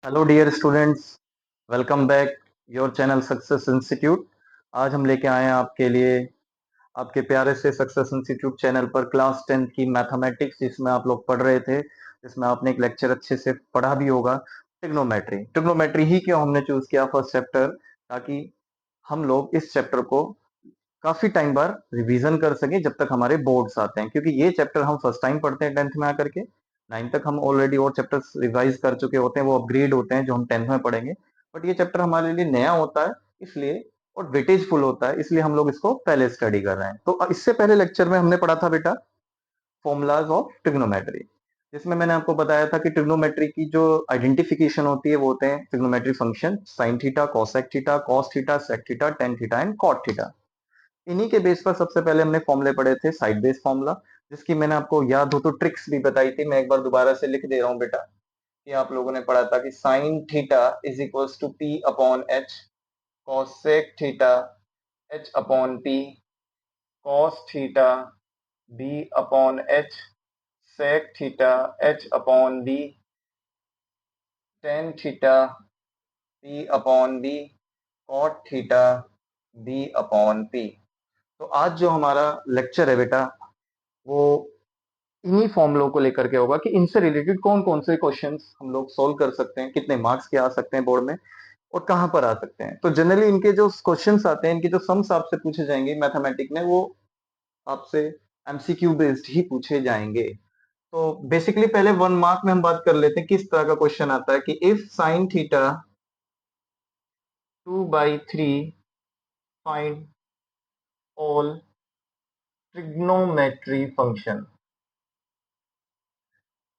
Hello dear students, welcome back your channel success institute. आज हम लेके आए हैं आपके लिए आपके प्यारे से सक्सेस इंस्टीट्यूट चैनल पर क्लास 10th की मैथमेटिक्स, जिसमें आप लोग पढ़ रहे थे, जिसमें आपने एक लेक्चर अच्छे से पढ़ा भी होगा। ट्रिग्नोमेट्री ट्रिग्नोमेट्री ही क्यों हमने चूज किया फर्स्ट चैप्टर, ताकि हम लोग इस चैप्टर को काफी टाइम बार रिवीजन कर सके जब तक हमारे बोर्ड्स आते हैं, क्योंकि ये चैप्टर हम फर्स्ट टाइम पढ़ते हैं 10th में आकर के। 9th तक हम ऑलरेडी और चैप्टर्स रिवाइज कर चुके होते हैं, वो अपग्रेड होते हैं जो हम 10th में पढ़ेंगे। बट ये चैप्टर हमारे लिए नया होता है, इसलिए, और वेटेज फुल होता है, इसलिए हम लोग इसको पहले स्टडी कर रहे हैं। तो इससे पहले लेक्चर में हमने पढ़ा था बेटा फॉर्मूलाज ऑफ ट्रिग्नोमेट्री, जिसमें मैंने आपको बताया था कि ट्रिग्नोमेट्री की जो आइडेंटिफिकेशन होती है वो होते हैं trigonometry function sine theta, cosec theta, cos theta, sec theta, tan theta and cot theta. इन्हीं के बेस पर सबसे पहले हमने फॉर्मूले पढ़े थे, साइड बेस फॉर्मूला, जिसकी मैंने आपको याद हो तो ट्रिक्स भी बताई थी। मैं एक बार दोबारा से लिख दे रहा हूं बेटा, कि आप लोगों ने पढ़ा था कि sine theta is equals to P upon H, cosec theta H upon P, cos theta B upon H, sec theta H upon B, tan theta P upon B, cot theta B upon P. तो आज जो हमारा lecture है बेटा, वो इन्हीं फॉर्मूलों को लेकर के होगा कि इनसे रिलेटेड कौन कौन से क्वेश्चंस हम लोग सोल्व कर सकते हैं, कितने मार्क्स के आ सकते हैं बोर्ड में, और कहां पर आ सकते हैं। तो जनरली इनके जो क्वेश्चंस आते हैं, इनके जो सम्स आपसे पूछे जाएंगे मैथमेटिक में, वो आपसे एमसीक्यू बेस्ड ही पूछे जाएंगे। तो बेसिकली पहले 1 मार्क में हम बात कर लेते हैं किस तरह का क्वेश्चन आता है, कि if sine theta 2/3 find all trigonometry function.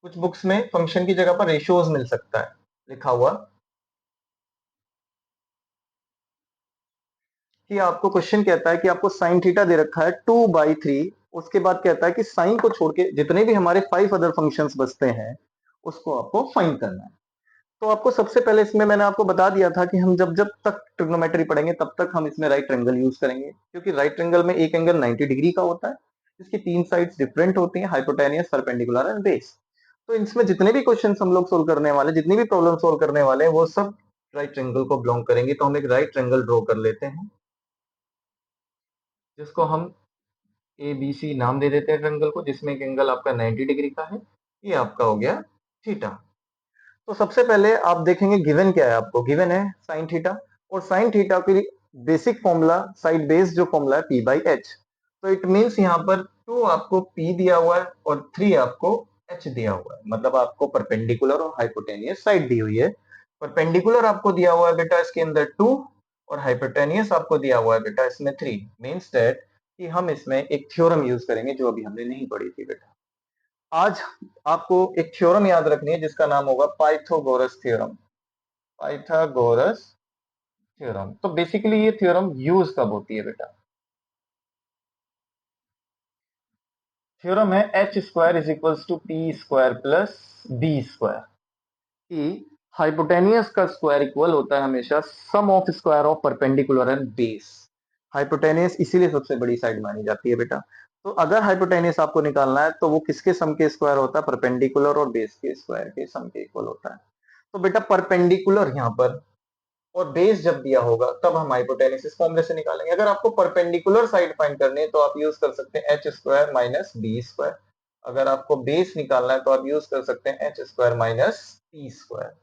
कुछ बुक्स में फंक्शन की जगह पर रेशियोज मिल सकता है लिखा हुआ, कि आपको क्वेश्चन कहता है कि आपको साइन थीटा दे रखा है 2/3, उसके बाद कहता है कि साइन को छोड़ के जितने भी हमारे 5 अदर फंक्शंस बचते हैं उसको आपको फाइंड करना है। तो आपको सबसे पहले इसमें मैंने आपको बता दिया था कि हम जब जब तक ट्रिग्नोमेट्री पढ़ेंगे तब तक हम इसमें राइट ट्रायंगल यूज करेंगे, क्योंकि राइट ट्रायंगल में एक एंगल 90 डिग्री का होता है, इसकी 3 साइड्स डिफरेंट होती हैं, हाइपोटेनियस, परपेंडिकुलर एंड बेस। तो इसमें जितने भी क्वेश्चन हम लोग सोल्व करने वाले, जितनी भी प्रॉब्लम सोल्व करने वाले हैं, वो सब राइट ट्रायंगल को बिलोंग करेंगे। तो हम एक राइट ट्रायंगल ड्रॉ कर लेते हैं, जिसको हम ए बी सी नाम दे देते हैं ट्रायंगल को, जिसमें एक एंगल आपका 90 डिग्री का है, ये आपका हो गया थीटा। तो सबसे पहले आप देखेंगे गिवन क्या है, आपको गिवन है साइन थीटा, और साइन थीटा की बेसिक फॉर्मूला, साइड बेस जो फॉर्मूला है, पी बाई एच। तो इट मींस यहाँ पर 2 आपको पी दिया हुआ है और 3 आपको एच दिया हुआ है, मतलब आपको परपेंडिकुलर और हाइपोटेनियस साइड दी हुई है। परपेंडिकुलर आपको दिया हुआ है बेटा इसके अंदर 2, और हाइपोटेनियस आपको दिया हुआ है बेटा इसमें 3। मींस दैट कि हम इसमें एक थ्योरम यूज करेंगे जो अभी हमने नहीं पढ़ी थी बेटा। आज आपको एक थ्योरम याद रखनी है जिसका नाम होगा पाइथागोरस थ्योरम। Pythagoras theorem. तो बेसिकली ये थ्योरम यूज कब होती है बेटा? थ्योरम है H square is equals to P square plus B square, कि हाइपोटेनियस का स्क्वायर इक्वल होता है हमेशा sum of square of perpendicular and base. Hypotenuse इसीलिए सबसे बड़ी साइड मानी जाती है बेटा। तो अगर हाइपोटेनियस आपको निकालना है तो वो किसके सम के स्क्वायर होता है? परपेंडिकुलर और बेस के स्क्वायर के सम के इक्वल होता है। तो बेटा परपेंडिकुलर यहाँ पर और बेस जब दिया होगा तब हम हाइपोटेनिस इस फॉर्मूले से निकालेंगे। अगर आपको परपेंडिकुलर साइड फाइंड करनी है तो आप यूज कर सकते हैं H square minus B square. अगर आपको बेस निकालना है तो आप यूज कर सकते हैं H square minus P square.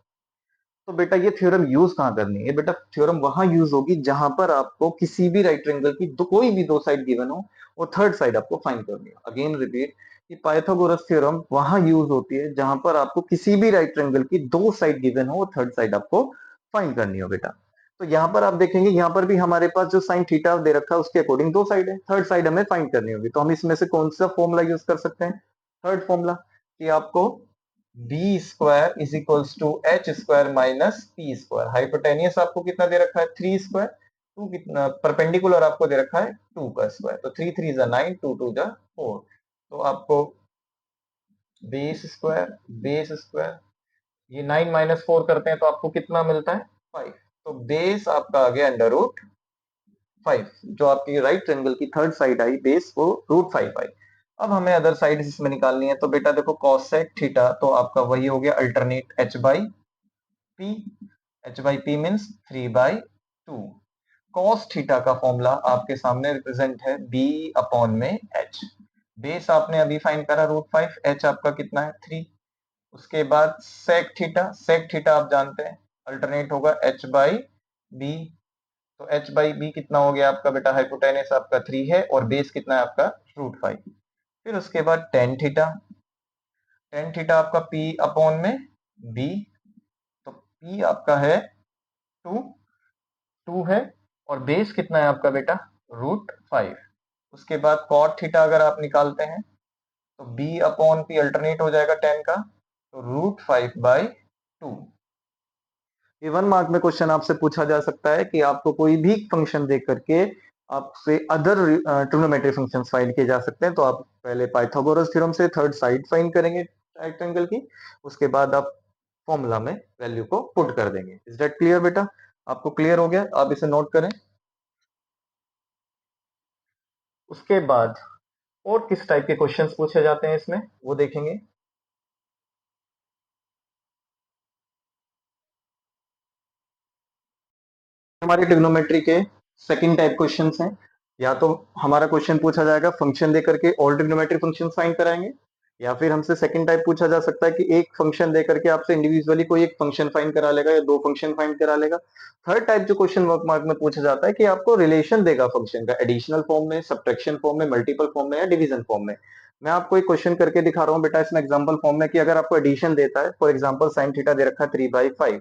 तो बेटा ये थ्योरम यूज कहां करनी है बेटा? थ्योरम वहां यूज होगी जहां पर आपको किसी भी राइट ट्रायंगल की कोई भी दो साइड गिवन हो और थर्ड साइड आपको फाइंड करनी हो। अगेन रिपीट, कि पाइथागोरस थ्योरम वहां यूज होती है जहां पर आपको किसी भी राइट ट्रायंगल की दो साइड गिवन हो और थर्ड साइड आपको फाइंड करनी हो बेटा। तो यहाँ पर आप देखेंगे, यहाँ पर भी हमारे पास जो साइन थीटा दे रखा है उसके अकॉर्डिंग दो साइड है, थर्ड साइड हमें फाइंड करनी होगी। तो हम इसमें से कौन सा फॉर्मूला यूज कर सकते हैं? थर्ड फॉर्मूला, कि आपको B square is equals to H square minus P square. Hypotenuse आपको कितना दे रखा है? 3 स्क्वायर। टू कितना परपेंडिकुलर आपको दे रखा है? 2 का स्क्वायर। तो 3 3 जा 9, 2 2 जा 4। तो आपको बेस स्क्वायर, ये 9 माइनस 4 करते हैं तो आपको कितना मिलता है? 5। तो बेस आपका आ गया अंडर रूट 5। जो आपकी राइट ट्रायंगल की थर्ड साइड आई बेस, वो रूट 5 आई। अब हमें अदर साइड इसमें निकालनी है। तो बेटा देखो, कॉसेक थीटा तो आपका वही हो गया alternate H by p, h by p means 3/2। cos theta का फॉर्मूला आपके सामने रिप्रेजेंट है b अपॉन में h। बेस आपने अभी फाइंड करा √5, h आपका कितना है 3। उसके बाद सेक थीटा आप जानते हैं अल्टरनेट होगा h बाई बी। तो h बाई बी कितना हो गया आपका बेटा, हाइपोटेनस आपका 3 है और बेस कितना है आपका √5। फिर उसके बाद टेन थीटा आपका p अपॉन में b। तो p आपका है 2 है और बेस कितना है आपका बेटा √5। उसके बाद कॉट थीटा अगर आप निकालते हैं तो b अपॉन p अल्टरनेट हो जाएगा 10 का, तो √5/2। ये 1 मार्क में क्वेश्चन आपसे पूछा जा सकता है कि आपको कोई भी फंक्शन देख करके आपसे अदर ट्रिग्नोमेट्री फंक्शन फाइंड किए जा सकते हैं। तो आप पहले पाइथागोरस थ्योरम से थर्ड साइड फाइंड करेंगे रेक्टेंगल की, उसके बाद आप फॉर्मूला में वैल्यू को पुट कर देंगे। इज दैट क्लियर बेटा? आपको क्लियर हो गया? आप इसे नोट करें। उसके बाद और किस टाइप के क्वेश्चंस पूछे जाते हैं इसमें वो देखेंगे। हमारे ट्रिग्नोमेट्री के सेकंड टाइप क्वेश्चंस हैं। या तो हमारा क्वेश्चन पूछा जाएगा फंक्शन दे करके ऑल ट्रिग्नोमेट्री फंक्शन फाइंड कराएंगे, या फिर हमसे सेकंड टाइप पूछा जा सकता है कि एक फंक्शन दे करके आपसे इंडिविजुअली कोई एक फंक्शन फाइंड करा लेगा या दो फंक्शन फाइंड करा लेगा। थर्ड टाइप जो क्वेश्चन वर्क मार्क में पूछा जाता है कि आपको रिलेशन देगा फंक्शन का एडिशनल फॉर्म में, सब्ट्रैक्शन फॉर्म में, मल्टीपल फॉर्म में या डिवीजन फॉर्म में। मैं आपको एक क्वेश्चन करके दिखा रहा हूँ बेटा इसमें एग्जाम्पल फॉर्म में कि अगर आपको एडिशन देता है, फॉर एग्जाम्पल साइन थीटा दे रखा है 3/5,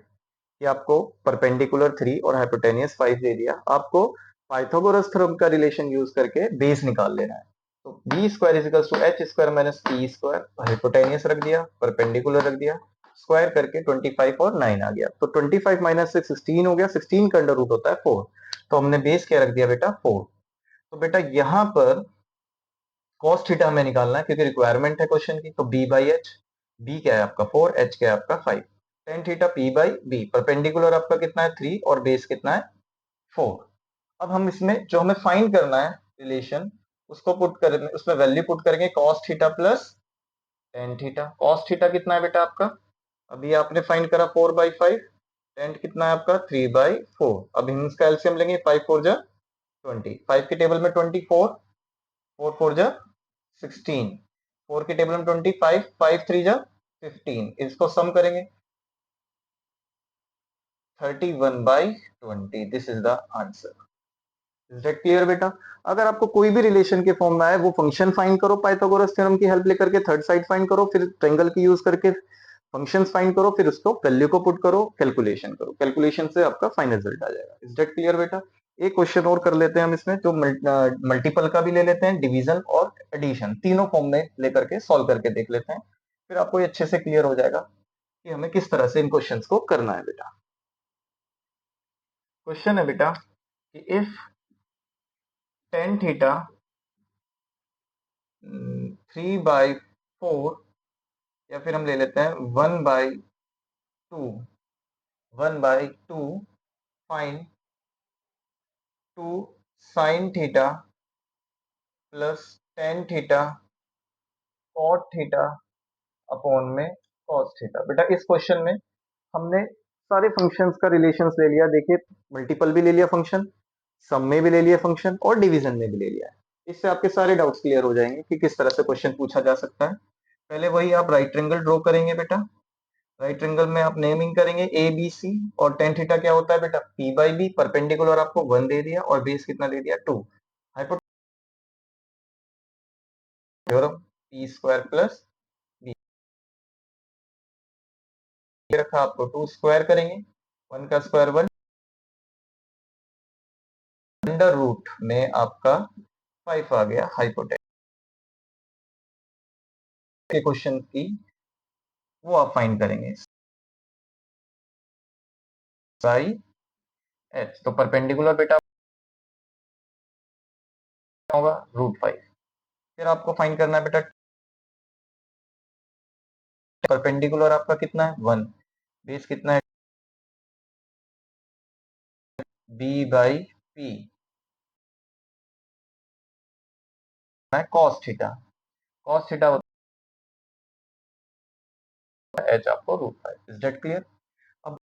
कि आपको परपेंडिकुलर 3 और हाइपोटेनियस 5 दे दिया, आपको पाइथागोरस थ्योरम का रिलेशन यूज करके बेस निकाल लेना है। तो B square is equals to H square minus P square, hypotenuse रख दिया, परपेंडिकुलर रख दिया, स्क्वायर करके 25 और 9 आ गया। तो 25 माइनस 6 16 हो गया, 16 का अंडर रूट होता है 4। तो हमने बेस क्या रख दिया बेटा 4। तो बेटा यहां पर cos थीटा हमें निकालना है क्योंकि रिक्वायरमेंट है क्वेश्चन की। तो b बाई एच, b क्या है आपका 4, h क्या है आपका 5। Tan theta p by b, perpendicular आपका कितना है 3 और बेस कितना है 4। अब हम इसमें जो हमें फाइंड करना है रिलेशन, उसको पुट करेंगे, उसमें वैल्यू पुट करेंगे cos theta plus tan theta. cos theta कितना है बेटा आपका, अभी आपने फाइंड करा 4/5, टेन कितना है आपका 3/4। अब हम इसका एलसीएम लेंगे, 5 4 जा 20, 5 के टेबल में 24, 4 4 जा 16, 4 के टेबल में 25, 5 3 जा 15, इसको सम करेंगे 31/20। This is the answer. Is that clear बेटा? अगर आपको कोई भी रिलेशन के फॉर्म में आए, वो फंक्शन फाइंड करो पाइथागोरस थ्योरम की हेल्प लेकर के, थर्ड साइड फाइंड करो, फिर ट्रायंगल की यूज करके फंक्शंस फाइंड करो, फिर उसको वैल्यू को पुट करो, कैलकुलेशन करो, कैलकुलेशन से आपका फाइनल रिजल्ट आ जाएगा। इज दैट क्लियर बेटा? एक क्वेश्चन और कर लेते हैं हम इसमें, जो मल्टीपल का भी ले लेते हैं, डिवीजन और एडिशन तीनों फॉर्म में लेकर के सॉल्व करके देख लेते हैं। फिर आपको ये अच्छे से क्लियर हो जाएगा कि हमें किस तरह से इन क्वेश्चंस को करना है बेटा। क्वेश्चन है बेटा कि इफ टेन थीटा 3/4, या फिर हम ले लेते हैं 1/2, 1/2 fine 2 sine theta plus ten theta cot theta upon में कॉस थीटा। बेटा इस क्वेश्चन में हमने सारे फंक्शंस का रिलेशंस ले लिया। देखिए, मल्टीपल भी ले लिया फंक्शन, सम में भी ले लिया फंक्शन और डिवीजन में भी ले लिया है। इससे आपके सारे डाउट्स क्लियर हो जाएंगे कि किस तरह से क्वेश्चन पूछा जा सकता है। पहले वही आप राइट ट्रायंगल ड्रॉ करेंगे बेटा। राइट ट्रायंगल में आप नेमिंग करेंगे ए बी सी, और टेन थीटा क्या होता है बेटा पी बाई बी, परपेंडिकुलर आपको 1 दे दिया और बेस कितना दे दिया 2। Theorem P square plus B रखा, आपको 2 स्क्वायर करेंगे, 1 का स्क्वायर 1, अंडर रूट में आपका 5 आ गया हाइपोटेनस के क्वेश्चन की, वो आप फाइंड करेंगे साई एच। तो परपेंडिकुलर बेटा होगा √5। फिर आपको फाइंड करना है बेटा परपेंडिकुलर आपका कितना है 1, बेस कितना है b बाई पी है cos थीटा। cos थीटा होता है h आपको √5। Is that clear? अब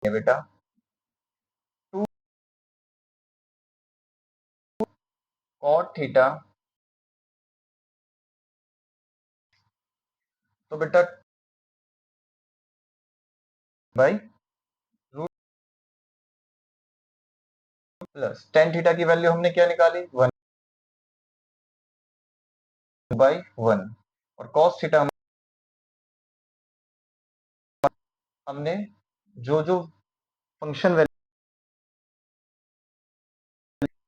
बेटा 2 cot थीटा, तो बेटा by root plus ten theta की वैल्यू हमने क्या निकाली 1 बाई 1 और cos थीटा हमने जो जो फंक्शन वैल्यू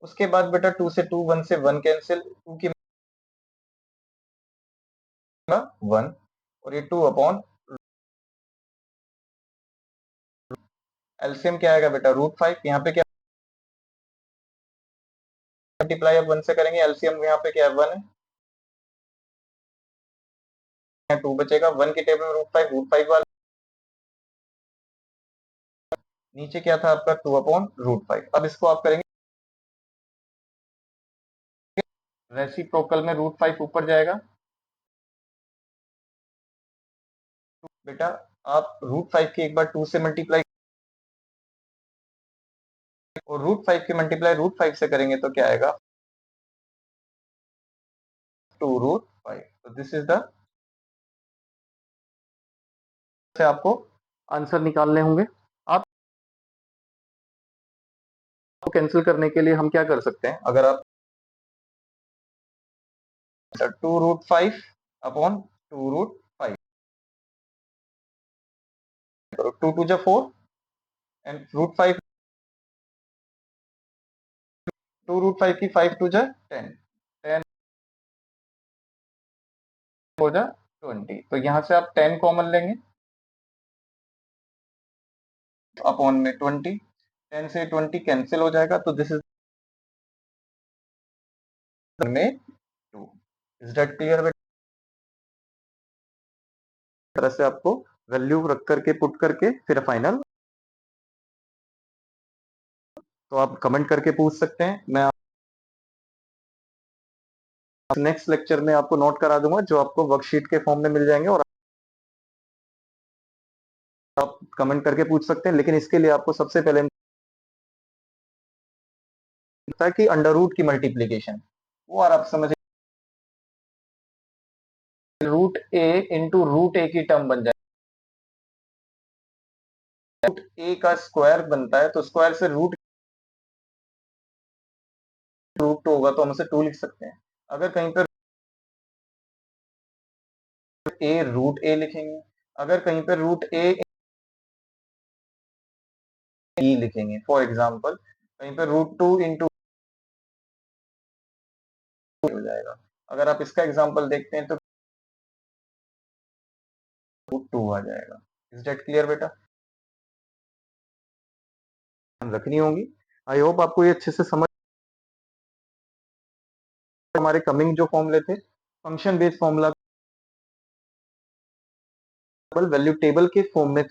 उसके बाद बेटा 2 से 2 1 से 1 कैंसिल 2 की 1 और ये 2 अपॉन एलसीएम क्या आएगा बेटा रूट 5 यहाँ पे क्या मल्टीप्लाई अब 1 से करेंगे एलसीएम यहाँ पे क्या है 1 है 2 बचेगा 1 के टेबल में रूट 5 वाला नीचे क्या था आपका 2 अपॉन रूट 5 अब इसको आप करेंगे रेसिप्रोकल में रूट 5 ऊपर जाएगा बेटा आप रूट 5 की एक बार 2 से मल्टीप्लाई और रूट 5 की मल्टीप्लाई रूट 5 से करेंगे तो क्या आएगा 2 रूट 5 तो दिस इज द से आपको आंसर निकालने होंगे। आप कैंसिल करने के लिए हम क्या कर सकते हैं अगर आप 2 रूट 5 अपॉन 2 रूट 5 करो 2 टू जा 4 एंड रूट 5 2 रूट 5 की 5 टू जा 10 10 हो जा 20 तो यहां से आप 10 कॉमन लेंगे अपॉन में 20 10 से 20 कैंसिल हो जाएगा तो दिस इज में 2 इज दैट क्लियर तरह से आपको वैल्यू रख करके पुट करके फिर फाइनल तो आप कमेंट करके पूछ सकते हैं मैं नेक्स्ट लेक्चर में आपको नोट करा दूंगा जो आपको वर्कशीट के फॉर्म में मिल जाएंगे और आप कमेंट करके पूछ सकते हैं लेकिन इसके लिए आपको सबसे पहले होता है कि अंडर रूट की मल्टीप्लीकेशन वो और आप समझ रूट ए इंटू रूट ए की टर्म बन जाए रूट ए का स्क्वायर बनता है तो स्क्वायर से रूट रूट 2 होगा तो हम उसे 2 लिख सकते हैं अगर कहीं पर ए रूट ए लिखेंगे अगर कहीं पर रूट ए ई लिखेंगे फॉर एग्जाम्पल कहीं पर रूट 2 इंटू हो जाएगा अगर आप इसका एग्जाम्पल देखते हैं तो रूट 2 आ जाएगा इज दैट क्लियर बेटा रखनी होगी आई होप आपको ये अच्छे से समझ हमारे कमिंग जो फॉर्मूले थे function based formula value table के फॉर्म में